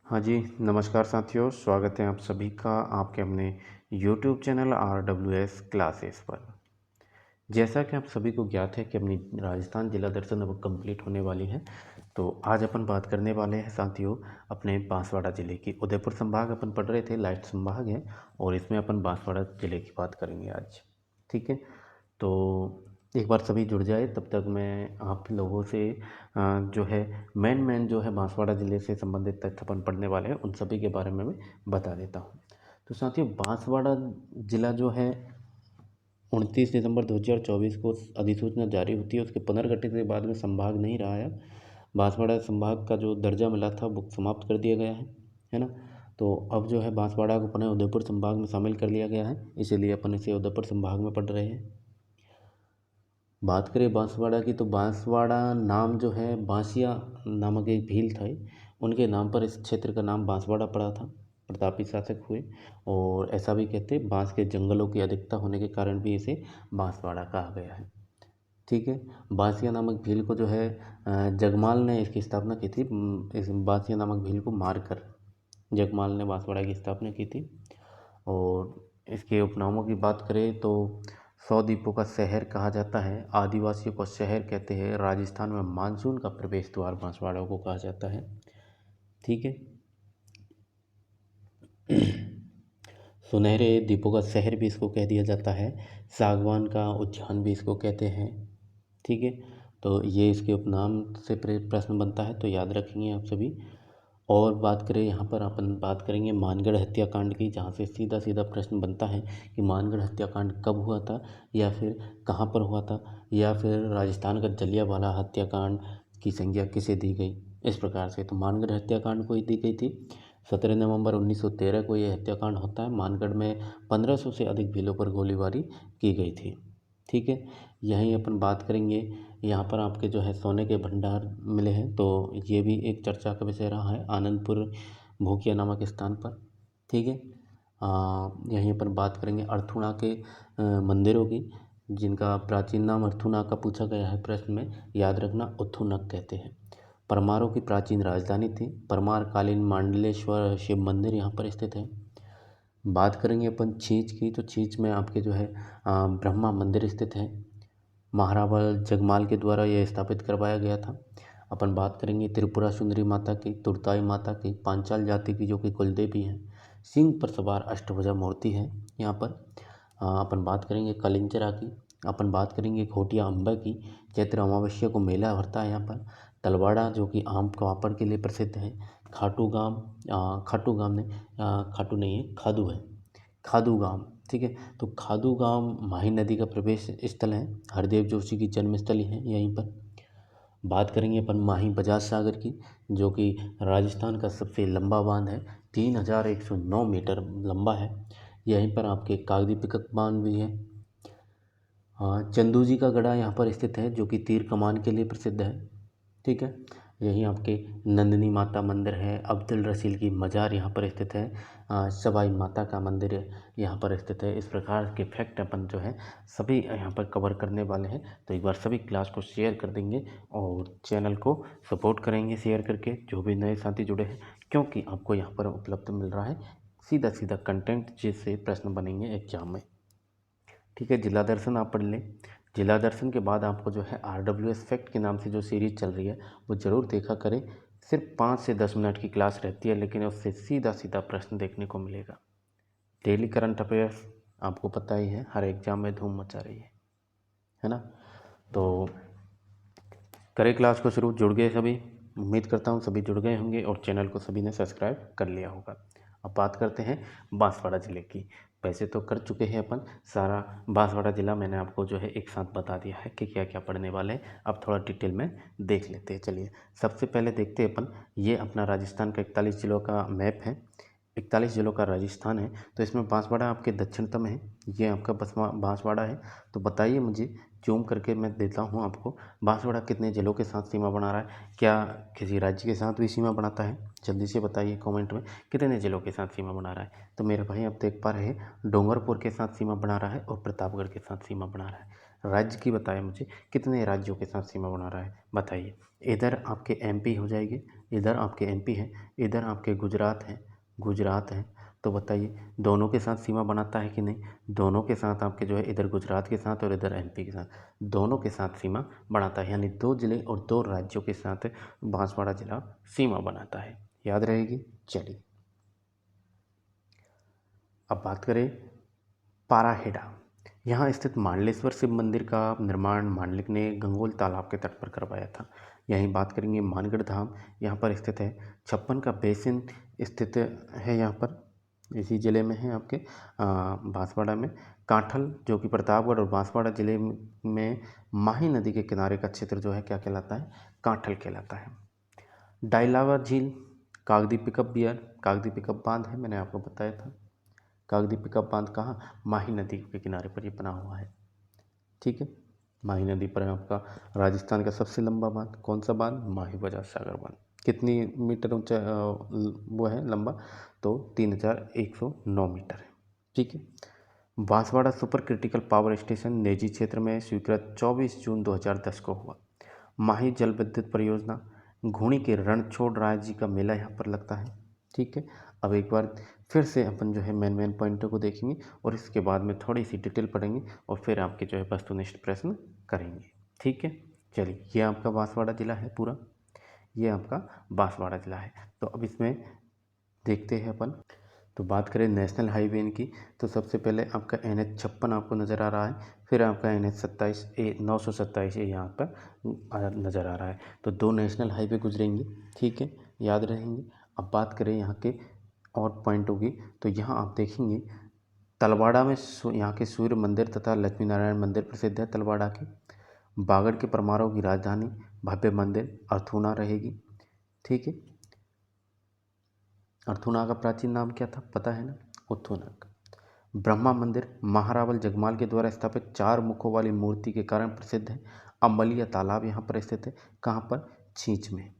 हाँ जी, नमस्कार साथियों, स्वागत है आप सभी का आपके अपने यूट्यूब चैनल RWS क्लासेस पर। जैसा कि आप सभी को ज्ञात है कि अपनी राजस्थान जिला दर्शन अब कंप्लीट होने वाली है, तो आज अपन बात करने वाले हैं साथियों अपने बांसवाड़ा ज़िले की। उदयपुर संभाग अपन पढ़ रहे थे, लास्ट संभाग है और इसमें अपन बांसवाड़ा ज़िले की बात करेंगे आज। ठीक है, तो एक बार सभी जुड़ जाए, तब तक मैं आप लोगों से जो है मेन जो है बांसवाड़ा ज़िले से संबंधित तथ्य अपन पढ़ने वाले हैं उन सभी के बारे में मैं बता देता हूँ। तो साथियों बांसवाड़ा ज़िला जो है 29 दिसंबर 2024 को अधिसूचना जारी होती है, उसके पुनर्गठित के बाद में संभाग नहीं रहा है। बांसवाड़ा संभाग का जो दर्जा मिला था वो समाप्त कर दिया गया है ना। तो अब जो है बांसवाड़ा को पुनः उदयपुर संभाग में शामिल कर लिया गया है, इसीलिए अपन इसे उदयपुर संभाग में पढ़ रहे हैं। बात करें बांसवाड़ा की, तो बांसवाड़ा नाम जो है बांसिया नामक एक भील था, उनके नाम पर इस क्षेत्र का नाम बांसवाड़ा पड़ा था। प्रतापी शासक हुए और ऐसा भी कहते हैं बांस के जंगलों की अधिकता होने के कारण भी इसे बांसवाड़ा कहा गया है। ठीक है, बांसिया नामक भील को जो है जगमाल ने इसकी स्थापना की थी। इस बांसिया नामक भील को मारकर जगमाल ने बांसवाड़ा की स्थापना की थी। और इसके उपनामों की बात करें तो 100 द्वीपों का शहर कहा जाता है, आदिवासियों को शहर कहते हैं, राजस्थान में मानसून का प्रवेश द्वार बांसवाड़ा को कहा जाता है। ठीक है, सुनहरे द्वीपों का शहर भी इसको कह दिया जाता है, सागवान का उद्यान भी इसको कहते हैं। ठीक है, तो ये इसके उपनाम से प्रश्न बनता है, तो याद रखेंगे आप सभी। और बात करें यहाँ पर अपन बात करेंगे मानगढ़ हत्याकांड की, जहाँ से सीधा सीधा प्रश्न बनता है कि मानगढ़ हत्याकांड कब हुआ था, या फिर कहाँ पर हुआ था, या फिर राजस्थान का जलियांवाला हत्याकांड की संज्ञा किसे दी गई। इस प्रकार से तो मानगढ़ हत्याकांड को ही दी गई थी। 17 नवंबर 1913 को यह हत्याकांड होता है। मानगढ़ में 1500 से अधिक भीलों पर गोलीबारी की गई थी। ठीक है, यहीं अपन बात करेंगे, यहाँ पर आपके जो है सोने के भंडार मिले हैं, तो ये भी एक चर्चा का विषय रहा है आनंदपुर भोकिया नामक स्थान पर। ठीक है, यहीं अपन बात करेंगे अर्थुणा के मंदिरों की, जिनका प्राचीन नाम अर्थुणा का पूछा गया है प्रश्न में, याद रखना उथुनक कहते हैं। परमारों की प्राचीन राजधानी थी। परमार कालीन मांडलेश्वर शिव मंदिर यहाँ पर स्थित है। बात करेंगे अपन छींच की, तो छींच में आपके जो है ब्रह्मा मंदिर स्थित है। महारावल जगमाल के द्वारा यह स्थापित करवाया गया था। अपन बात करेंगे त्रिपुरा सुंदरी माता की, तुरताई माता की, पांचाल जाति की जो कि कुलदेवी हैं। सिंह पर सवार अष्टभुजा मूर्ति है यहाँ पर। अपन बात करेंगे कलिंचरा की। अपन बात करेंगे घोटिया अम्बा की। चैत्र अमावस्या को मेला भरता है यहाँ पर। तलवाड़ा जो कि आम पापड़ के लिए प्रसिद्ध है। खाटू गांव ने खाटू नहीं है, खादू है, खादू गांव। ठीक है, तो खादू गांव माही नदी का प्रवेश स्थल है, हरदेव जोशी की जन्मस्थली है यहीं पर। बात करेंगे अपन माही बजाज सागर की, जो कि राजस्थान का सबसे लंबा बांध है, 3109 मीटर लंबा है। यहीं पर आपके कागदी पिकक बांध भी है। हाँ, चंदू जी का गढ़ा यहाँ पर स्थित है, जो कि तीर कमान के लिए प्रसिद्ध है। ठीक है, यहीं आपके नंदिनी माता मंदिर है। अब्दुल रसील की मज़ार यहाँ पर स्थित है। सवाई माता का मंदिर यहाँ पर स्थित है। इस प्रकार के फैक्ट अपन जो है सभी यहाँ पर कवर करने वाले हैं। तो एक बार सभी क्लास को शेयर कर देंगे और चैनल को सपोर्ट करेंगे शेयर करके, जो भी नए साथी जुड़े हैं, क्योंकि आपको यहाँ पर उपलब्ध मिल रहा है सीधा सीधा कंटेंट, जिससे प्रश्न बनेंगे एग्जाम में। ठीक है, जिला दर्शन आप पढ़ लें। जिला दर्शन के बाद आपको जो है RWS फैक्ट के नाम से जो सीरीज़ चल रही है वो ज़रूर देखा करें। सिर्फ 5 से 10 मिनट की क्लास रहती है, लेकिन उससे सीधा सीधा प्रश्न देखने को मिलेगा। डेली करंट अफेयर्स आपको पता ही है, हर एग्जाम में धूम मचा रही है ना। तो करें क्लास को शुरू। जुड़ गए सभी, उम्मीद करता हूँ सभी जुड़ गए होंगे और चैनल को सभी ने सब्सक्राइब कर लिया होगा। अब बात करते हैं बांसवाड़ा ज़िले की। वैसे तो कर चुके हैं अपन सारा बांसवाड़ा ज़िला, मैंने आपको जो है एक साथ बता दिया है कि क्या क्या पढ़ने वाले हैं। अब थोड़ा डिटेल में देख लेते हैं। चलिए, सबसे पहले देखते हैं अपन, ये अपना राजस्थान का 41 जिलों का मैप है। 41 जिलों का राजस्थान है, तो इसमें बांसवाड़ा आपके दक्षिणतम है। ये आपका बांसवाड़ा है। तो बताइए मुझे, जूम करके मैं देता हूँ आपको, बांसवाड़ा कितने जिलों के साथ सीमा बना रहा है? क्या किसी राज्य के साथ भी सीमा बनाता है? जल्दी से बताइए कमेंट में, कितने जिलों के साथ सीमा बना रहा है। तो मेरे भाई आप देख पा रहे हैं, डूंगरपुर के साथ सीमा बना रहा है और प्रतापगढ़ के साथ सीमा बना रहा है। राज्य की बताएं मुझे, कितने राज्यों के साथ सीमा बना रहा है, बताइए। इधर आपके एमपी हो जाएगी, इधर आपके एमपी है, इधर आपके गुजरात है। तो बताइए दोनों के साथ सीमा बनाता है कि नहीं? दोनों के साथ आपके जो है इधर गुजरात के साथ और इधर एमपी के साथ, दोनों के साथ सीमा बनाता है, यानी 2 जिले और 2 राज्यों के साथ बांसवाड़ा जिला सीमा बनाता है। याद रहेगी। चलिए अब बात करें पाराहेडा। यहाँ स्थित मांडलेश्वर शिव मंदिर का निर्माण मांडलिक ने गंगोल तालाब के तट पर करवाया था। यहीं बात करेंगे मानगढ़ धाम, यहाँ पर स्थित है। छप्पन का बेसिन स्थित है यहाँ पर, इसी ज़िले में है आपके बांसवाड़ा में। कांठल जो कि प्रतापगढ़ और बांसवाड़ा ज़िले में माही नदी के किनारे का क्षेत्र जो है क्या कहलाता है? कांठल कहलाता है। डाइलावा झील, कागदी पिकअप बियर, कागदी पिकअप बांध है, मैंने आपको बताया था। कागदी पिकअप बांध कहाँ? माही नदी के किनारे पर ये बना हुआ है। ठीक है, माही नदी पर है आपका राजस्थान का सबसे लंबा बांध। कौन सा बांध? माही बजाज सागर बांध। कितनी मीटर ऊंचा वो है लंबा? तो 3109 मीटर है। ठीक है। Banswara super critical power station निजी क्षेत्र में स्वीकृत 24 जून 2010 को हुआ। माही जल विद्युत परियोजना, घूणी के रणछोड़ राय जी का मेला यहाँ पर लगता है। ठीक है। अब एक बार फिर से अपन जो है मेन पॉइंटों को देखेंगे और इसके बाद में थोड़ी सी डिटेल पढ़ेंगे और फिर आपके जो है वस्तुनिष्ठ प्रश्न करेंगे। ठीक है। चलिए, ये आपका बांसवाड़ा जिला है पूरा, ये आपका बांसवाड़ा जिला है। तो अब इसमें देखते हैं अपन। तो बात करें नेशनल हाईवे की, तो सबसे पहले आपका NH56 आपको नज़र आ रहा है, फिर आपका NH27A 927 यहाँ पर नज़र आ रहा है। तो 2 नेशनल हाईवे गुजरेंगे। ठीक है, याद रहेंगे। अब बात करें यहाँ के और पॉइंटों की, तो यहाँ आप देखेंगे तलवाड़ा में यहाँ के सूर्य मंदिर तथा लक्ष्मी नारायण मंदिर प्रसिद्ध है तलवाड़ा के। बागड़ के परमारों की राजधानी भव्य मंदिर अर्थूना रहेगी। ठीक है। अर्थूना का प्राचीन नाम क्या था पता है ना? उत्थुनक। ब्रह्मा मंदिर महारावल जगमाल के द्वारा स्थापित 4 मुखों वाली मूर्ति के कारण प्रसिद्ध है। अम्बलिया तालाब यहाँ पर स्थित है। कहाँ पर? छींच में।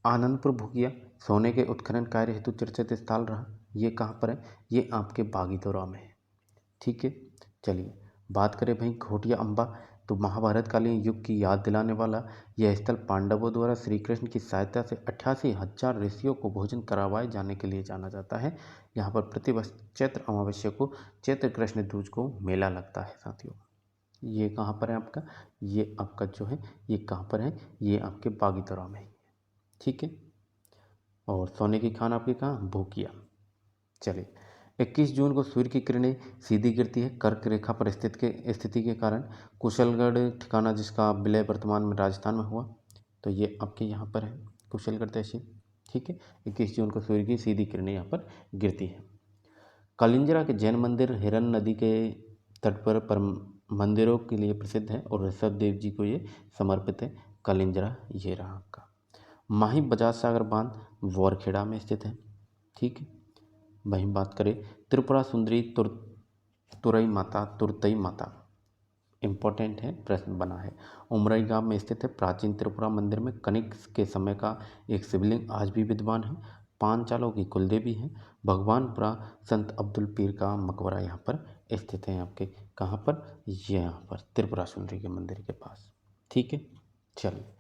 आनंदपुर भुगिया सोने के उत्खनन कार्य हेतु चर्चित स्थल रहा। ये कहाँ पर है? ये आपके बागीदोरा में है। ठीक है। चलिए बात करें भाई घोटिया अम्बा, तो महाभारतकालीन युग की याद दिलाने वाला यह स्थल पांडवों द्वारा श्री कृष्ण की सहायता से 88,000 ऋषियों को भोजन करवाए जाने के लिए जाना जाता है। यहाँ पर प्रतिवर्ष चैत्र अमावस्या को चैत्र कृष्ण दूज को मेला लगता है साथियों। ये कहाँ पर है आपका? ये आपका जो है ये कहाँ पर है? ये आपके बागीदोरा में है। ठीक है। और सोने की खान आपकी कहाँ? भूकिया। चलिए 21 जून को सूर्य की किरणें सीधी गिरती है कर्क रेखा पर स्थिति के कारण। कुशलगढ़ ठिकाना जिसका विलय वर्तमान में राजस्थान में हुआ, तो ये आपके यहाँ पर है कुशलगढ़ तहसील। ठीक है। 21 जून को सूर्य की सीधी किरणें यहाँ पर गिरती है। कलिंजरा के जैन मंदिर हिरन नदी के तट पर मंदिरों के लिए प्रसिद्ध है और ऋषभ देव जी को ये समर्पित है। कलिंजरा ये रहा आपका। माही बजाज सागर बांध वोरखेड़ा में स्थित है। ठीक है। वहीं बात करें त्रिपुरा सुंदरी तुरई माता इम्पोर्टेंट है, प्रश्न बना है। उमरई गांव में स्थित है। प्राचीन त्रिपुरा मंदिर में कनिक के समय का एक शिवलिंग आज भी विद्यमान है। पांचालों की कुलदेवी है। भगवानपुरा संत अब्दुल पीर का मकबरा यहाँ पर स्थित है। आपके कहाँ पर? ये यहाँ पर त्रिपुरा सुंदरी के मंदिर के पास। ठीक है। चलिए,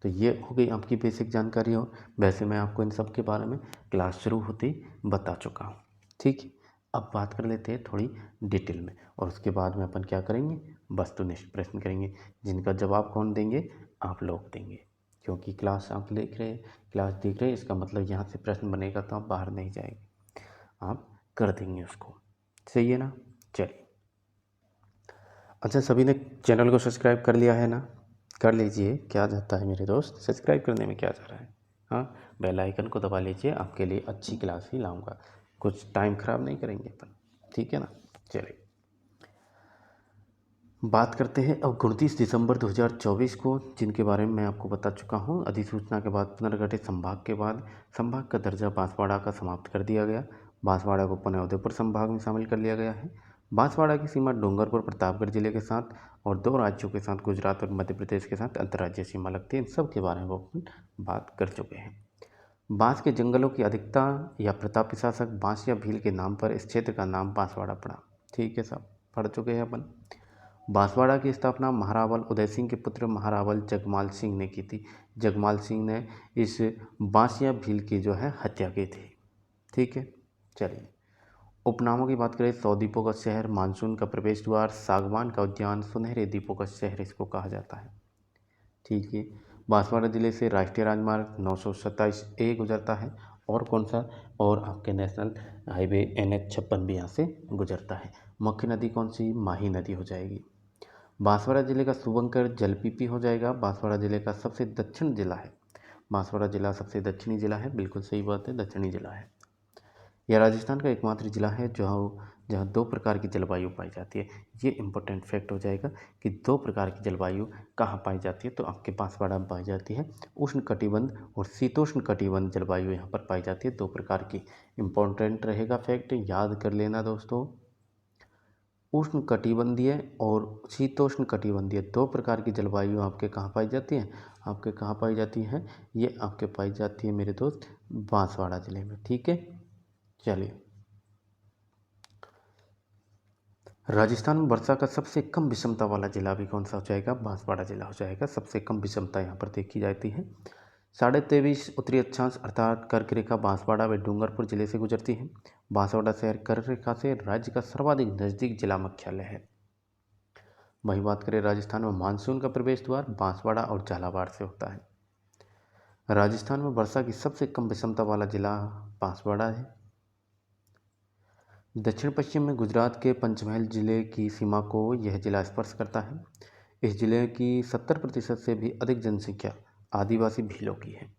तो ये हो गई आपकी बेसिक जानकारी। और वैसे मैं आपको इन सब के बारे में क्लास शुरू होती बता चुका हूँ। ठीक है। अब बात कर लेते हैं थोड़ी डिटेल में और उसके बाद में अपन क्या करेंगे? वस्तुनिष्ठ प्रश्न करेंगे, जिनका जवाब कौन देंगे? आप लोग देंगे, क्योंकि क्लास आप देख रहे हैं इसका मतलब यहाँ से प्रश्न बनेगा तो आप बाहर नहीं जाएंगे, आप कर देंगे उसको। सही है ना? चलिए, अच्छा सभी ने चैनल को सब्सक्राइब कर लिया है ना? कर लीजिए, क्या जाता है मेरे दोस्त, सब्सक्राइब करने में क्या जा रहा है? हाँ, बेल आइकन को दबा लीजिए, आपके लिए अच्छी क्लास ही लाऊंगा, कुछ टाइम ख़राब नहीं करेंगे अपन। ठीक है ना? चलिए बात करते हैं अब 29 दिसंबर 2024 को, जिनके बारे में मैं आपको बता चुका हूँ। अधिसूचना के बाद पुनर्गठित संभाग के बाद संभाग का दर्जा बांसवाड़ा का समाप्त कर दिया गया। बांसवाड़ा को पुनः उदयपुर संभाग में शामिल कर लिया गया है। बांसवाड़ा की सीमा डूंगरपुर प्रतापगढ़ जिले के साथ और 2 राज्यों के साथ गुजरात और मध्य प्रदेश के साथ अंतर्राज्यीय सीमा लगती है। इन सब के बारे में अपन बात कर चुके हैं। बांस के जंगलों की अधिकता या प्रतापी शासक बांस या भील के नाम पर इस क्षेत्र का नाम बांसवाड़ा पड़ा। ठीक है, सब पढ़ चुके हैं अपन। बांसवाड़ा की स्थापना महारावल उदय सिंह के पुत्र महारावल जगमाल सिंह ने की थी। जगमाल सिंह ने इस बांसिया भील की जो है हत्या की थी। ठीक है, चलिए उपनामों की बात करें, 100 द्वीपों का शहर, मानसून का प्रवेश द्वार, सागवान का उद्यान, सुनहरे द्वीपों का शहर इसको कहा जाता है। ठीक है, बांसवाड़ा जिले से राष्ट्रीय राजमार्ग 927A गुजरता है और कौन सा, और आपके नेशनल हाईवे NH56 भी यहाँ से गुजरता है। मुख्य नदी कौन सी, माही नदी हो जाएगी। बांसवाड़ा जिले का शुभंकर जलपीपी हो जाएगा। बांसवाड़ा जिले का सबसे दक्षिण जिला है, बांसवाड़ा जिला सबसे दक्षिणी जिला है, बिल्कुल सही बात है, दक्षिणी जिला है। यह राजस्थान का एकमात्र जिला है जहाँ 2 प्रकार की जलवायु पाई जाती है। ये इंपॉर्टेंट फैक्ट हो जाएगा कि 2 प्रकार की जलवायु कहाँ पाई जाती है, तो आपके बांसवाड़ा में पाई जाती है। उष्ण कटिबंध और शीतोष्ण कटिबंध जलवायु यहाँ पर पाई जाती है, 2 प्रकार की। इंपॉर्टेंट रहेगा फैक्ट, याद कर लेना दोस्तों। उष्ण कटिबंधीय और शीतोष्ण कटिबंधीय 2 प्रकार की जलवायु आपके कहाँ पाई जाती है, आपके कहाँ पाई जाती है, ये आपके पाई जाती है मेरे दोस्त बांसवाड़ा जिले में। ठीक है, चलिए राजस्थान में वर्षा का सबसे कम विषमता वाला जिला भी कौन सा हो जाएगा, बांसवाड़ा जिला हो जाएगा। सबसे कम विषमता यहाँ पर देखी जाती है। 23.5 उत्तरी अक्षांश अर्थात कर्क रेखा बांसवाड़ा व डूंगरपुर जिले से गुजरती है। बांसवाड़ा शहर कर्क रेखा से राज्य का सर्वाधिक नजदीक जिला मुख्यालय है। वही बात करें, राजस्थान में मानसून का प्रवेश द्वार बांसवाड़ा और झालावाड़ से होता है। राजस्थान में वर्षा की सबसे कम विषमता वाला जिला बांसवाड़ा है। दक्षिण पश्चिम में गुजरात के पंचमहल जिले की सीमा को यह जिला स्पर्श करता है। इस जिले की 70% से भी अधिक जनसंख्या आदिवासी भीलों की है।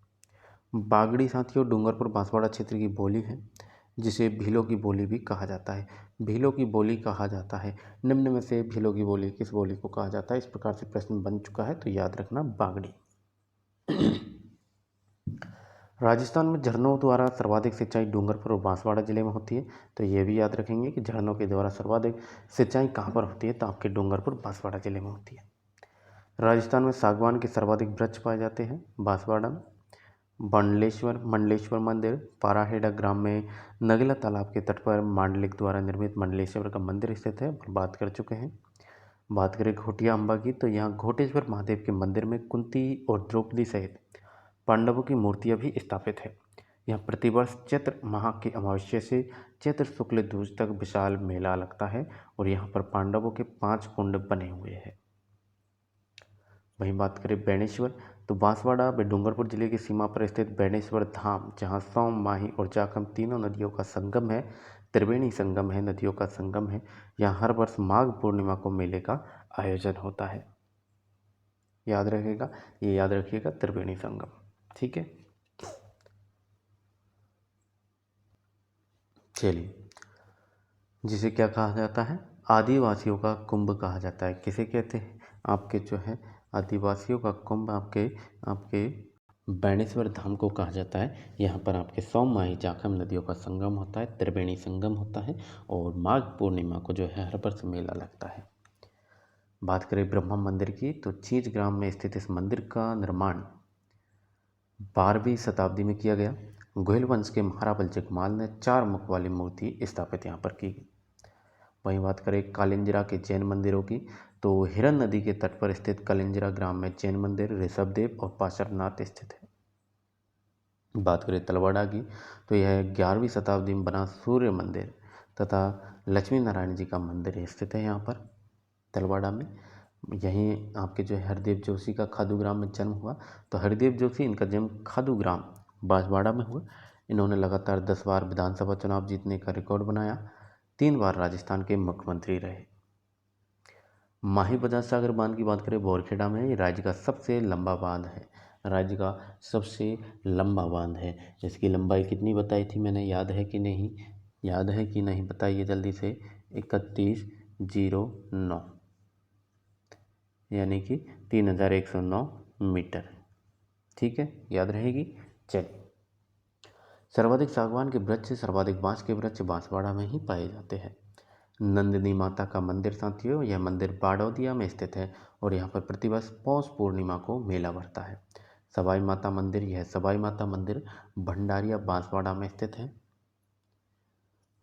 बागड़ी साथियों डूंगरपुर बांसवाड़ा क्षेत्र की बोली है, जिसे भीलों की बोली भी कहा जाता है। भीलों की बोली कहा जाता है, निम्न में से भीलों की बोली किस बोली को कहा जाता है, इस प्रकार से प्रश्न बन चुका है, तो याद रखना बागड़ी। राजस्थान में झरनों द्वारा सर्वाधिक सिंचाई डूंगरपुर और बांसवाड़ा जिले में होती है, तो ये भी याद रखेंगे कि झरनों के द्वारा सर्वाधिक सिंचाई कहाँ पर होती है, तो आपके डूंगरपुर बांसवाड़ा जिले में होती है। राजस्थान में सागवान के सर्वाधिक वृक्ष पाए जाते हैं, बांसवाड़ा में। मंडलेश्वर मंदिर पाराहेड़ा ग्राम में नगेला तालाब के तट पर मांडलिक द्वारा निर्मित मंडलेश्वर का मंदिर स्थित है, बात कर चुके हैं। बात करें घोटिया अम्बा की, तो यहाँ घोटेश्वर महादेव के मंदिर में कुंती और द्रौपदी सहित पांडवों की मूर्तियां भी स्थापित है। यहाँ प्रतिवर्ष चैत्र माह की अमावस्या से चैत्र शुक्ल दूज तक विशाल मेला लगता है और यहाँ पर पांडवों के 5 कुंड बने हुए हैं। वहीं बात करें बेणेश्वर, तो बांसवाड़ा व डूंगरपुर जिले की सीमा पर स्थित बेणेश्वर धाम, जहाँ सोम, माही और जाखम तीनों नदियों का संगम है, त्रिवेणी संगम है, नदियों का संगम है। यहाँ हर वर्ष माघ पूर्णिमा को मेले का आयोजन होता है। याद रखेगा, ये याद रखिएगा, त्रिवेणी संगम। ठीक है, चलिए जिसे क्या कहा जाता है, आदिवासियों का कुंभ कहा जाता है। किसे कहते हैं, आपके जो है आदिवासियों का कुंभ आपके बेणेश्वर धाम को कहा जाता है। यहाँ पर आपके सोम, माही, जाखम नदियों का संगम होता है, त्रिवेणी संगम होता है और माघ पूर्णिमा को जो है हर वर्ष मेला लगता है। बात करें ब्रह्मा मंदिर की, तो चीज ग्राम में स्थित इस मंदिर का निर्माण 12वीं शताब्दी में किया गया। गोहिल वंश के महारावल जगमाल ने 4 मुख वाली मूर्ति स्थापित यहाँ पर की। वहीं बात करें कालिंजरा के जैन मंदिरों की, तो हिरन नदी के तट पर स्थित कालिंजरा ग्राम में जैन मंदिर ऋषभदेव और पार्श्वनाथ स्थित है। बात करें तलवाड़ा की, तो यह 11वीं शताब्दी में बना सूर्य मंदिर तथा लक्ष्मी नारायण जी का मंदिर स्थित है यहाँ पर तलवाड़ा में। यहीं आपके जो है हरदेव जोशी का खादूग्राम में जन्म हुआ, तो हरदेव जोशी इनका जन्म खादूग्राम बांसवाड़ा में हुआ। इन्होंने लगातार 10 बार विधानसभा चुनाव जीतने का रिकॉर्ड बनाया, 3 बार राजस्थान के मुख्यमंत्री रहे। माही बजाज सागर बांध की बात करें बोरखेड़ा में, ये राज्य का सबसे लंबा बांध है, राज्य का सबसे लंबा बांध है। इसकी लंबाई कितनी बताई थी मैंने, याद है कि नहीं, याद है कि नहीं बताइए जल्दी से, 3109 यानी कि 3109 मीटर। ठीक है, याद रहेगी। चलिए, सर्वाधिक सागवान के वृक्ष, सर्वाधिक बांस के वृक्ष बांसवाड़ा में ही पाए जाते हैं। नंदिनी माता का मंदिर साथियों, यह मंदिर बाड़ौदिया में स्थित है और यहाँ पर प्रतिवर्ष पौष पूर्णिमा को मेला भरता है। सवाई माता मंदिर, यह सवाई माता मंदिर भंडारिया बांसवाड़ा में स्थित है।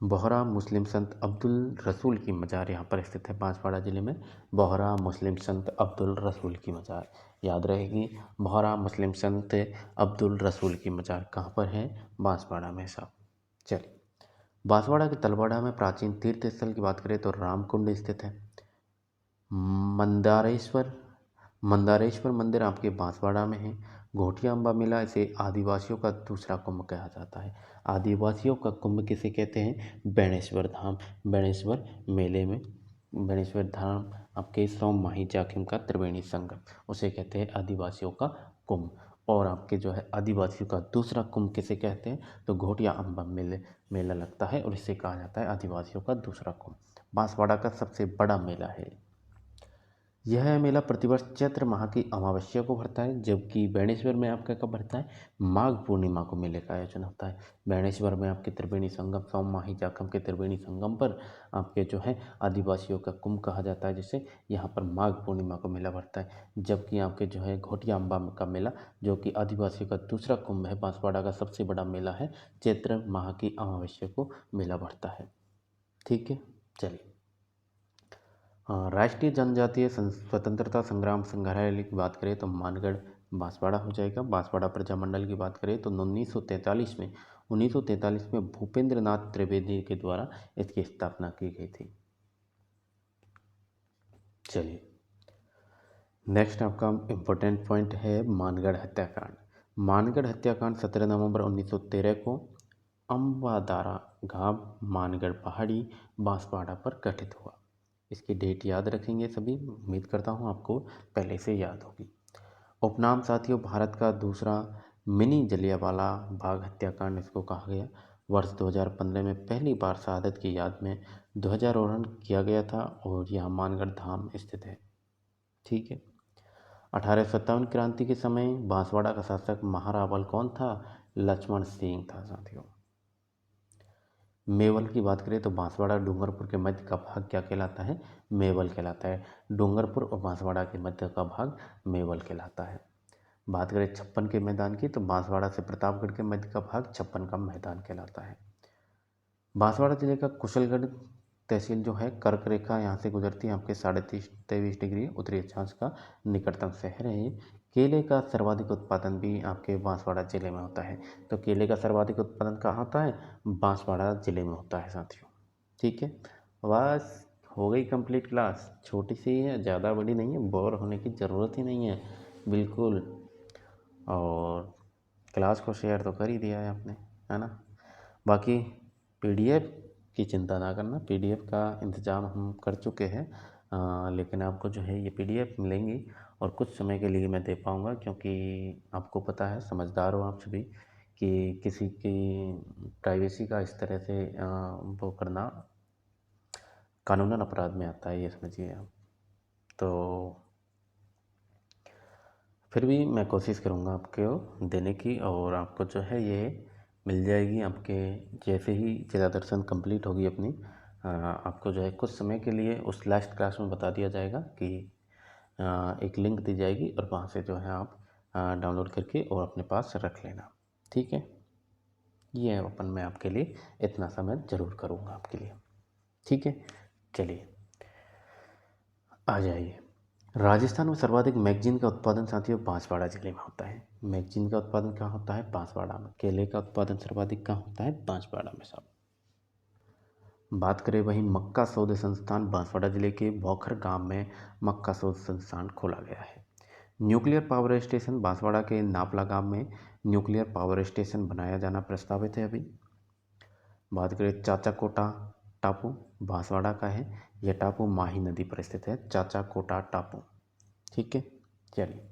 बोहरा मुस्लिम संत अब्दुल रसूल की मज़ार यहाँ पर स्थित है बांसवाड़ा ज़िले में। बोहरा मुस्लिम संत अब्दुल रसूल की मज़ार याद रहेगी। बोहरा मुस्लिम संत अब्दुल रसूल की मज़ार कहाँ पर है? बांसवाड़ा में साहब। चलिए, बांसवाड़ा के तलवाड़ा में प्राचीन तीर्थ स्थल की बात करें तो रामकुंड स्थित है। मंदारेश्वर मंदारेश्वर मंदिर आपके बांसवाड़ा में है। घोटिया अम्बा मेला इसे आदिवासियों का दूसरा कुंभ कहा जाता है। आदिवासियों का कुंभ किसे कहते हैं? बेणेश्वर धाम। बेणेश्वर मेले में बेणेश्वर धाम आपके सोम माही जाखिम का त्रिवेणी संगम, उसे कहते हैं आदिवासियों का कुंभ। और आपके जो है आदिवासियों का दूसरा कुंभ किसे कहते हैं? तो घोटिया अम्बा मेला लगता है और इसे कहा जाता है आदिवासियों का दूसरा कुंभ। बांसवाड़ा का सबसे बड़ा मेला है। यह मेला प्रतिवर्ष चैत्र माह की अमावस्या को भरता है, जबकि बेणेश्वर में आपका कब भरता है? माघ पूर्णिमा को मेले का आयोजन होता है। बेणेश्वर में आपके त्रिवेणी संगम, सोम माही जाखम के त्रिवेणी संगम पर आपके जो है आदिवासियों का कुंभ कहा जाता है, जिसे यहाँ पर माघ पूर्णिमा को मेला भरता है। जबकि आपके जो है घोटिया अम्बा का मेला, जो कि आदिवासियों का दूसरा कुंभ है, बांसवाड़ा का सबसे बड़ा मेला है, चैत्र माह की अमावस्या को मेला भरता है। ठीक है, चलिए। हाँ, राष्ट्रीय जनजातीय स्वतंत्रता संग्राम संग्रहालय की बात करें तो मानगढ़ बांसवाड़ा हो जाएगा। बांसवाड़ा प्रजामंडल की बात करें तो 1943 में भूपेंद्र नाथ त्रिवेदी के द्वारा इसकी स्थापना की गई थी। चलिए, नेक्स्ट आपका इम्पोर्टेंट पॉइंट है मानगढ़ हत्याकांड। मानगढ़ हत्याकांड 17 नवंबर 1913 को अम्बादारा घाव मानगढ़ पहाड़ी बांसवाड़ा पर घटित हुआ। इसकी डेट याद रखेंगे सभी, उम्मीद करता हूँ आपको पहले से याद होगी। उपनाम साथियों, भारत का दूसरा मिनी जलियांवाला बाग हत्याकांड इसको कहा गया। वर्ष 2015 में पहली बार शहादत की याद में ध्वजारोहण किया गया था और यह मानगढ़ धाम स्थित है। ठीक है। 1857 क्रांति के समय बांसवाड़ा का शासक महारावल कौन था? लक्ष्मण सिंह था साथियों। मेवल की बात करें तो बांसवाड़ा डूंगरपुर के मध्य का भाग क्या कहलाता है? मेवल कहलाता है। डूंगरपुर और बांसवाड़ा के मध्य का भाग मेवल कहलाता है। बात करें छप्पन के मैदान की तो बांसवाड़ा से प्रतापगढ़ के मध्य का भाग छप्पन का मैदान कहलाता है। बांसवाड़ा जिले का कुशलगढ़ तहसील जो है कर्क रेखा यहाँ से गुजरती है, आपके 23.5 डिग्री उत्तरी अक्षांश का निकटतम शहर है। केले का सर्वाधिक उत्पादन भी आपके बांसवाड़ा जिले में होता है। तो केले का सर्वाधिक उत्पादन कहाँ होता है? बांसवाड़ा जिले में होता है साथियों। ठीक है, बस हो गई कंप्लीट क्लास। छोटी सी है, ज़्यादा बड़ी नहीं है, बोर होने की ज़रूरत ही नहीं है बिल्कुल। और क्लास को शेयर तो कर ही दिया है आपने, है ना। बाकी पीडीएफ की चिंता ना करना, पीडीएफ का इंतज़ाम हम कर चुके हैं, लेकिन आपको जो है ये पीडीएफ मिलेंगी और कुछ समय के लिए मैं दे पाऊँगा, क्योंकि आपको पता है, समझदार हो आप सभी, कि किसी की प्राइवेसी का इस तरह से वो करना कानूनन अपराध में आता है, ये समझिए आप। तो फिर भी मैं कोशिश करूँगा आपको देने की, और आपको जो है ये मिल जाएगी आपके जैसे ही जिला दर्शन कंप्लीट होगी अपनी। आपको जो है कुछ समय के लिए उस लास्ट क्लास में बता दिया जाएगा कि एक लिंक दी जाएगी और वहाँ से जो है आप डाउनलोड करके और अपने पास रख लेना। ठीक है, ये अपन मैं आपके लिए इतना समय ज़रूर करूँगा आपके लिए। ठीक है, चलिए आ जाइए। राजस्थान में सर्वाधिक मैगजीन का उत्पादन साथियों बांसवाड़ा जिले में होता है। मैगजीन का उत्पादन कहाँ होता है? बांसवाड़ा में। केले का उत्पादन सर्वाधिक कहाँ होता है? बांसवाड़ा में साहब। बात करें वहीं मक्का शोध संस्थान, बांसवाड़ा जिले के भौखर गांव में मक्का शोध संस्थान खोला गया है। न्यूक्लियर पावर स्टेशन, बांसवाड़ा के नापला गांव में न्यूक्लियर पावर स्टेशन बनाया जाना प्रस्तावित है अभी। बात करें चाचा कोटा टापू, बांसवाड़ा का है। यह टापू माही नदी पर स्थित है, चाचा कोटा टापू। ठीक है, चलिए।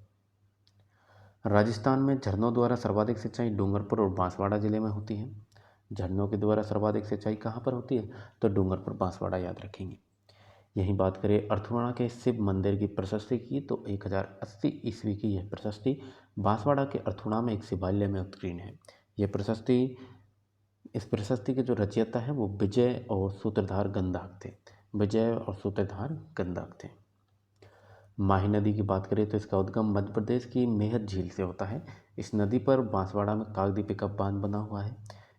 राजस्थान में झरनों द्वारा सर्वाधिक सिंचाई डूंगरपुर और बांसवाड़ा जिले में होती है। झरनों के द्वारा सर्वाधिक सिंचाई कहाँ पर होती है? तो डूंगरपुर बांसवाड़ा, याद रखेंगे। यहीं बात करें अर्थुणा के शिव मंदिर की प्रशस्ति की तो 1080 ईस्वी की यह प्रशस्ति बांसवाड़ा के अर्थुणा में एक शिवालय में उत्कीर्ण है। यह प्रशस्ति इस प्रशस्ति के जो रचयिता है वो विजय और सूत्रधार गंधक थे। विजय और सूत्रधार गंधक थे। माही नदी की बात करें तो इसका उद्गम मध्य प्रदेश की मेहर झील से होता है। इस नदी पर बांसवाड़ा में कागदी पिकअप बांध बना हुआ है।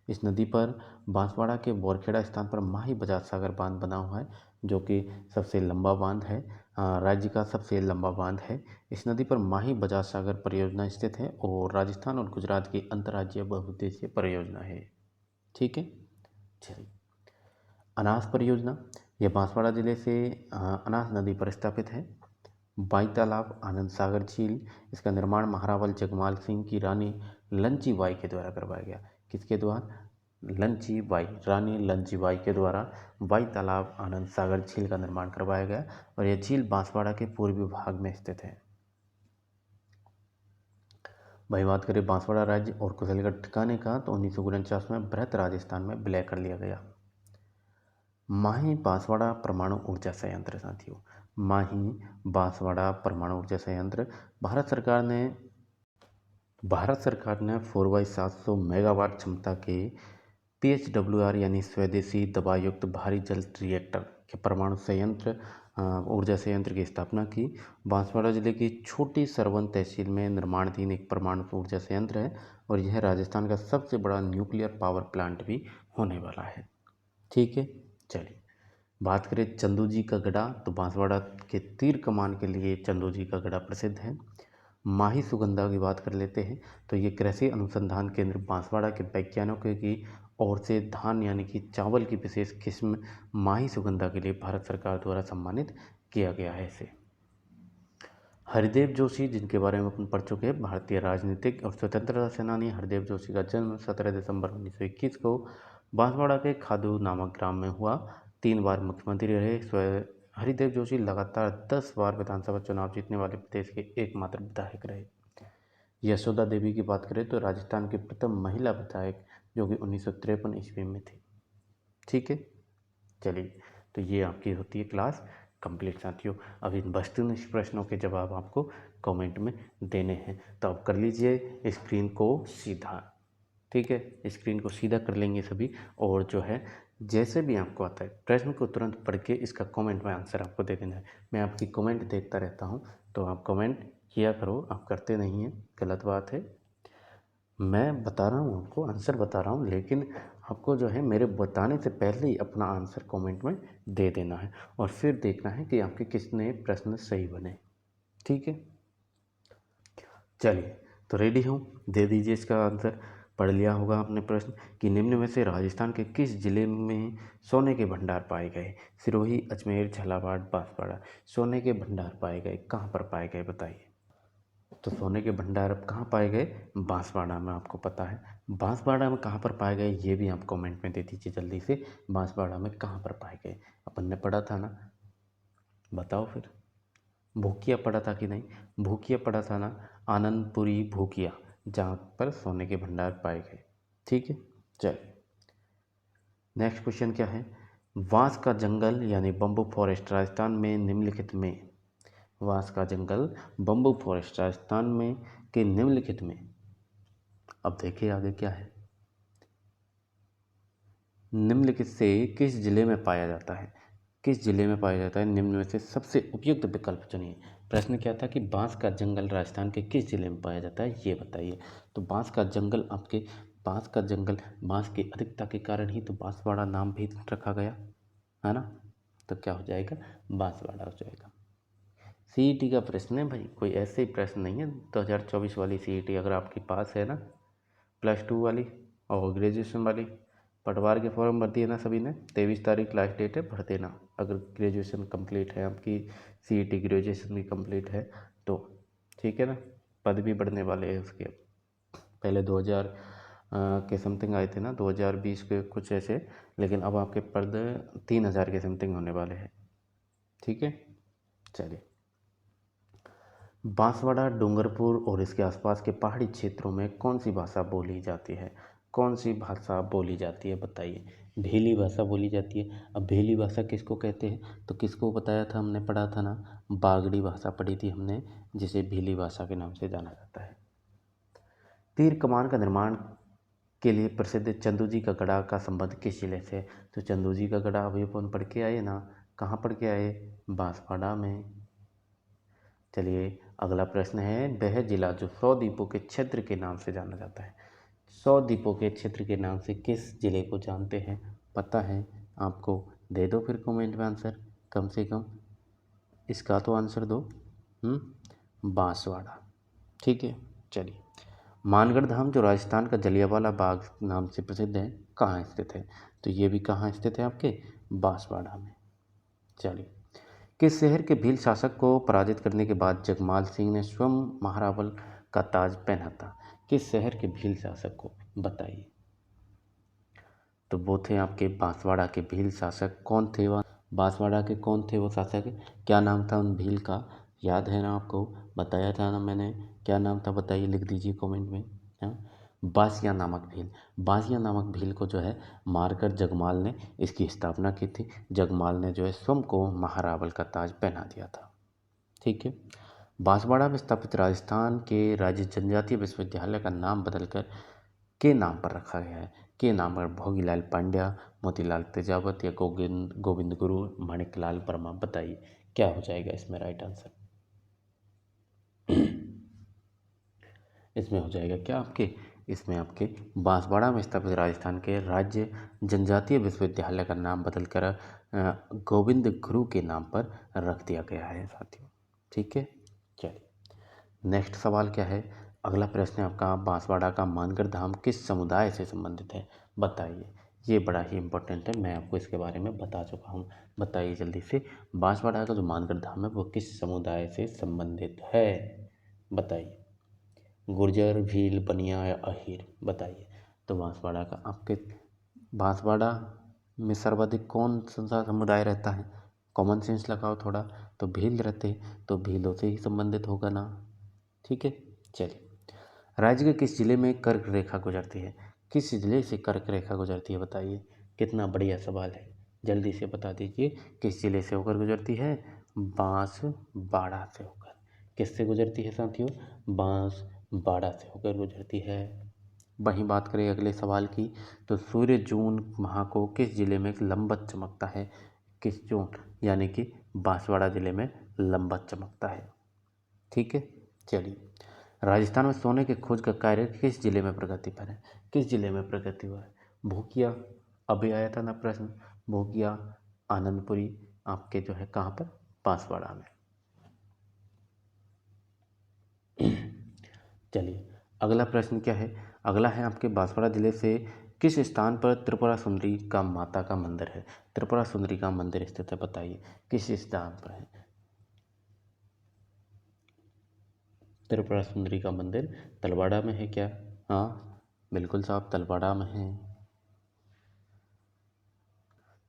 इस नदी पर बांसवाड़ा के बोरखेड़ा स्थान पर माही बजाज सागर बांध बना हुआ है, जो कि सबसे लंबा बांध है, राज्य का सबसे लंबा बांध है। इस नदी पर माही बजाज सागर परियोजना स्थित है और राजस्थान और गुजरात की अंतर्राज्यीय बहुउद्देशीय परियोजना है। ठीक है, चलिए। अनास परियोजना, यह बांसवाड़ा जिले से अनास नदी पर स्थापित है। बाई तालाब आनंद सागर झील, इसका निर्माण महारावल जगमाल सिंह की रानी लंची बाई के द्वारा करवाया गया। किसके द्वारा? लंची बाई, रानी लंची बाई के द्वारा बाई तालाब आनंद सागर झील का निर्माण करवाया गया और यह झील बांसवाड़ा के पूर्वी भाग में स्थित है। भाई बात करें बांसवाड़ा राज्य और कुशलगढ़ ठिकाने का, तो 1949 में बृहत राजस्थान में विलय कर लिया गया। माही बांसवाड़ा परमाणु ऊर्जा संयंत्र साथियों, माही बांसवाड़ा परमाणु ऊर्जा संयंत्र भारत सरकार ने 4x700 मेगावाट क्षमता के PHWR यानी स्वदेशी दबायुक्त भारी जल रिएक्टर के परमाणु संयंत्र ऊर्जा संयंत्र की स्थापना की। बांसवाड़ा जिले की छोटी सरवन तहसील में निर्माणाधीन एक परमाणु ऊर्जा संयंत्र है और यह राजस्थान का सबसे बड़ा न्यूक्लियर पावर प्लांट भी होने वाला है। ठीक है, चलिए। बात करें चंदू जी का गढ़ा, तो बांसवाड़ा के तीर कमान के लिए चंदू जी का गढ़ा प्रसिद्ध है। माही सुगंधा की बात कर लेते हैं, तो ये कृषि अनुसंधान केंद्र बांसवाड़ा के वैज्ञानिकों की ओर से धान यानी कि चावल की विशेष किस्म माही सुगंधा के लिए भारत सरकार द्वारा सम्मानित किया गया है इसे। हरिदेव जोशी, जिनके बारे में अपन पढ़ चुके हैं, भारतीय राजनीतिक और स्वतंत्रता सेनानी हरिदेव जोशी का जन्म 17 दिसंबर 1921 को बांसवाड़ा के खादू नामक ग्राम में हुआ। 3 बार मुख्यमंत्री रहे। हरिदेव जोशी लगातार 10 बार विधानसभा चुनाव जीतने वाले प्रदेश के एकमात्र विधायक रहे। यशोदा देवी की बात करें तो राजस्थान की प्रथम महिला विधायक, जो कि 1953 ईस्वी में थी। ठीक है, चलिए। तो ये आपकी होती है क्लास कंप्लीट साथियों। अब इन वस्तुनिष्ठ प्रश्नों के जवाब आपको कमेंट में देने हैं, तो आप कर लीजिए स्क्रीन को सीधा। ठीक है, स्क्रीन को सीधा कर लेंगे सभी, और जो है जैसे भी आपको आता है प्रश्न को तुरंत पढ़ के इसका कमेंट में आंसर आपको दे देना है। मैं आपकी कमेंट देखता रहता हूँ, तो आप कमेंट किया करो, आप करते नहीं हैं, गलत बात है। मैं बता रहा हूँ आपको, आंसर बता रहा हूँ, लेकिन आपको जो है मेरे बताने से पहले ही अपना आंसर कमेंट में दे देना है और फिर देखना है कि आपके कितने प्रश्न सही बने। ठीक है, चलिए। तो रेडी हूँ, दे दीजिए इसका आंसर। पढ़ लिया होगा आपने प्रश्न कि निम्न में से राजस्थान के किस जिले में सोने के भंडार पाए गए? सिरोही, अजमेर, झालावाड़, बांसवाड़ा। सोने के भंडार पाए गए, कहाँ पर पाए गए बताइए। तो सोने के भंडार अब कहाँ पाए गए? बांसवाड़ा में, आपको पता है। बांसवाड़ा में कहाँ पर पाए गए ये भी आप कमेंट में दे दीजिए जल्दी से। बांसवाड़ा में कहाँ पर पाए गए? अपन ने पढ़ा था ना, बताओ फिर। भूकिया पढ़ा था कि नहीं? भूकिया पढ़ा था ना, आनंदपुरी भूकिया, जहाँ पर सोने के भंडार पाए गए। ठीक है, चलिए। नेक्स्ट क्वेश्चन क्या है? बांस का जंगल यानी बम्बू फॉरेस्ट राजस्थान में निम्नलिखित में, बांस का जंगल बम्बू फॉरेस्ट राजस्थान में के निम्नलिखित में, अब देखिए आगे क्या है। निम्नलिखित से किस जिले में पाया जाता है? किस जिले में पाया जाता है? निम्न में से सबसे उपयुक्त विकल्प चुनिए। प्रश्न क्या था कि बांस का जंगल राजस्थान के किस जिले में पाया जाता है, ये बताइए। तो बांस का जंगल आपके, बांस का जंगल, बांस की अधिकता के कारण ही तो बांसवाड़ा नाम भी रखा गया है ना। तो क्या हो जाएगा? बांसवाड़ा हो जाएगा। CET का प्रश्न है भाई, कोई ऐसे ही प्रश्न नहीं है। 2024 वाली CET अगर आपके पास है ना, +2 वाली और ग्रेजुएशन वाली, पटवार के फॉर्म भर दिए ना सभी ने। 23 तारीख लास्ट डेट है, भर देना अगर ग्रेजुएशन कंप्लीट है आपकी, CET ग्रेजुएशन भी कंप्लीट है तो। ठीक है ना, पद भी बढ़ने वाले हैं उसके। पहले 2000 के समथिंग आए थे ना, 2020 के कुछ ऐसे, लेकिन अब आपके पद 3000 के समथिंग होने वाले हैं। ठीक है, चलिए। बांसवाड़ा, डूंगरपुर और इसके आसपास के पहाड़ी क्षेत्रों में कौन सी भाषा बोली जाती है? कौन सी भाषा बोली जाती है बताइए। भीली भाषा बोली जाती है। अब भीली भाषा किसको कहते हैं? तो किसको बताया था हमने, पढ़ा था ना, बागड़ी भाषा पढ़ी थी हमने, जिसे भीली भाषा के नाम से जाना जाता है। तीर कमान का निर्माण के लिए प्रसिद्ध चंदू जी का गढ़ा का संबंध किस जिले से? तो चंदू जी का गढ़ा अभी अपन पढ़ के आए ना, कहाँ पढ़ के आए? बांसवाड़ा में। चलिए, अगला प्रश्न है, वह जिला जो 100 द्वीपों के क्षेत्र के नाम से जाना जाता है। 100 द्वीपों के क्षेत्र के नाम से किस जिले को जानते हैं? पता है आपको? दे दो फिर कमेंट में आंसर, कम से कम इसका तो आंसर दो। बांसवाड़ा। ठीक है, चलिए। मानगढ़ धाम जो राजस्थान का जलियांवाला बाग नाम से प्रसिद्ध है, कहाँ स्थित है? तो ये भी कहाँ स्थित है? आपके बांसवाड़ा में। चलिए। किस शहर के भील शासक को पराजित करने के बाद जगमाल सिंह ने स्वयं महारावल का ताज पहना था? किस शहर के भील शासक को, बताइए। तो वो थे आपके बांसवाड़ा के भील शासक। कौन थे वह बांसवाड़ा के, कौन थे वो शासक? क्या नाम था उन भील का? याद है ना आपको? बताया था ना मैंने, क्या नाम था बताइए, लिख दीजिए कमेंट में। हाँ, बासिया नामक भील। बासिया नामक भील को जो है मारकर जगमाल ने इसकी स्थापना की थी। जगमाल ने जो है स्वयं को महारावल का ताज पहना दिया था। ठीक है। बांसवाड़ा में स्थापित राजस्थान के राज्य जनजातीय विश्वविद्यालय का नाम बदलकर के नाम पर रखा गया है? के नाम पर भोगीलाल पांड्या, मोतीलाल तेजावत या गोविंद गुरु माणिकलाल वर्मा, बताइए क्या हो जाएगा इसमें राइट आंसर? इसमें हो जाएगा क्या आपके? इसमें आपके बांसवाड़ा में स्थापित राजस्थान के राज्य जनजातीय विश्वविद्यालय का नाम बदलकर गोविंद गुरु के नाम पर रख दिया गया है साथियों। ठीक है, चलिए। नेक्स्ट सवाल क्या है? अगला प्रश्न है आपका, बांसवाड़ा का मानगढ़ धाम किस समुदाय से संबंधित है? बताइए। ये बड़ा ही इंपॉर्टेंट है, मैं आपको इसके बारे में बता चुका हूँ। बताइए जल्दी से, बांसवाड़ा का जो मानगढ़ धाम है वो किस समुदाय से संबंधित है? बताइए। गुर्जर, भील, बनिया या अहीर, बताइए। तो बांसवाड़ा का आपके बांसवाड़ा में सर्वाधिक कौन सा समुदाय रहता है? कॉमन सेंस लगाओ थोड़ा। तो भील रहते, तो भीलों से ही संबंधित होगा ना। ठीक है, चलिए। राज्य के किस जिले में कर्क रेखा गुजरती है? किस जिले से कर्क रेखा गुजरती है? बताइए। कितना बढ़िया सवाल है, जल्दी से बता दीजिए। किस जिले से होकर गुजरती है? बांसवाड़ा से होकर। किससे गुजरती है साथियों? बांसवाड़ा से होकर गुजरती है। वहीं बात करें अगले सवाल की, तो सूर्य जून माह को किस जिले में लंबत चमकता है? किस जून, यानी कि बांसवाड़ा जिले में लंबत चमकता है। ठीक है, चलिए। राजस्थान में सोने की खोज का कार्य किस जिले में प्रगति पर है? किस जिले में प्रगति हुआ है? भूकिया, अभी आया था ना प्रश्न, भूकिया, आनंदपुरी, आपके जो है कहाँ पर? बांसवाड़ा में। चलिए, अगला प्रश्न क्या है? अगला है आपके बांसवाड़ा जिले से किस स्थान पर त्रिपुरा सुंदरी का माता का मंदिर है? त्रिपुरा सुंदरी का मंदिर स्थित है, बताइए किस स्थान पर है? त्रिपुरा सुंदरी का मंदिर तलवाड़ा में है क्या? हाँ बिल्कुल साहब, तलवाड़ा में है।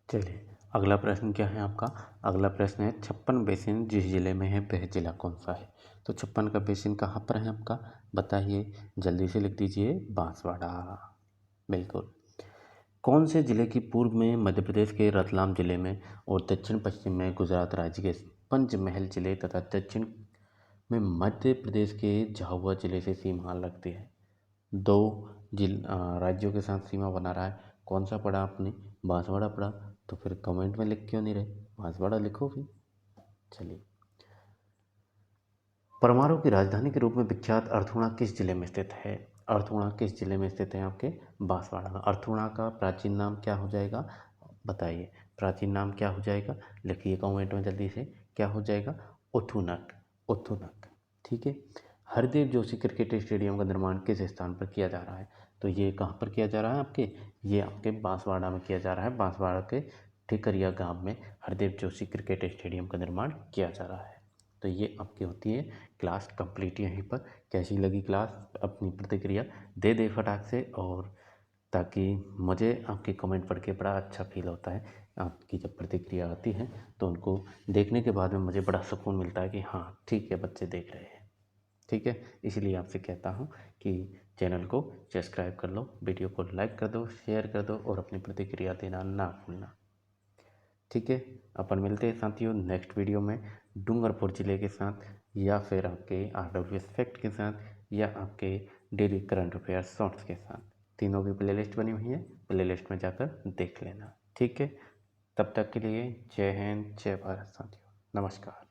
चलिए, अगला प्रश्न क्या है आपका? अगला प्रश्न है, 56 बेसिन जिस जिले में है वह जिला कौन सा है? तो 56 का बेसिन कहाँ पर है आपका? बताइए, जल्दी से लिख दीजिए। बांसवाड़ा, बिल्कुल। कौन से जिले की पूर्व में मध्य प्रदेश के रतलाम जिले में और दक्षिण पश्चिम में गुजरात राज्य के पंचमहल जिले तथा दक्षिण में मध्य प्रदेश के झाबुआ जिले से सीमा लगती है? दो राज्यों के साथ सीमा बना रहा है, कौन सा पढ़ा आपने? बांसवाड़ा पढ़ा, तो फिर कमेंट में लिख क्यों नहीं रहे? बांसवाड़ा लिखो भी। चलिए, परमाणु की राजधानी के रूप में विख्यात अर्थूणा किस जिले में स्थित है? अर्थूणा किस जिले में स्थित है? आपके बांसवाड़ा में। अर्थूणा का प्राचीन नाम क्या हो जाएगा? बताइए, प्राचीन नाम क्या हो जाएगा? लिखिए कमेंट में जल्दी से, क्या हो जाएगा? उथुनक, उथुनक। ठीक है। हरदेव जोशी क्रिकेट स्टेडियम का निर्माण किस स्थान पर किया जा रहा है? तो ये कहाँ पर किया जा रहा है आपके? ये आपके बांसवाड़ा में किया जा रहा है। बांसवाड़ा के ठिकरिया गांव में हरदेव जोशी क्रिकेट स्टेडियम का निर्माण किया जा रहा है। तो ये आपकी होती है क्लास कंप्लीट यहीं पर। कैसी लगी क्लास? अपनी प्रतिक्रिया दे दे फटाक से, और ताकि मुझे आपके कमेंट पढ़ के बड़ा अच्छा फील होता है। आपकी जब प्रतिक्रिया आती है तो उनको देखने के बाद में मुझे बड़ा सुकून मिलता है कि हाँ ठीक है, बच्चे देख रहे हैं। ठीक है, इसलिए आपसे कहता हूँ कि चैनल को सब्सक्राइब कर लो, वीडियो को लाइक कर दो, शेयर कर दो और अपनी प्रतिक्रिया देना ना भूलना। ठीक है, अपन मिलते हैं साथियों नेक्स्ट वीडियो में डूंगरपुर ज़िले के साथ, या फिर आपके RWS फैक्ट के साथ, या आपके डेली करंट अफेयर्स शॉर्ट्स के साथ। तीनों की प्लेलिस्ट बनी हुई है, प्लेलिस्ट में जाकर देख लेना। ठीक है, तब तक के लिए जय हिंद, जय भारत साथियों, नमस्कार।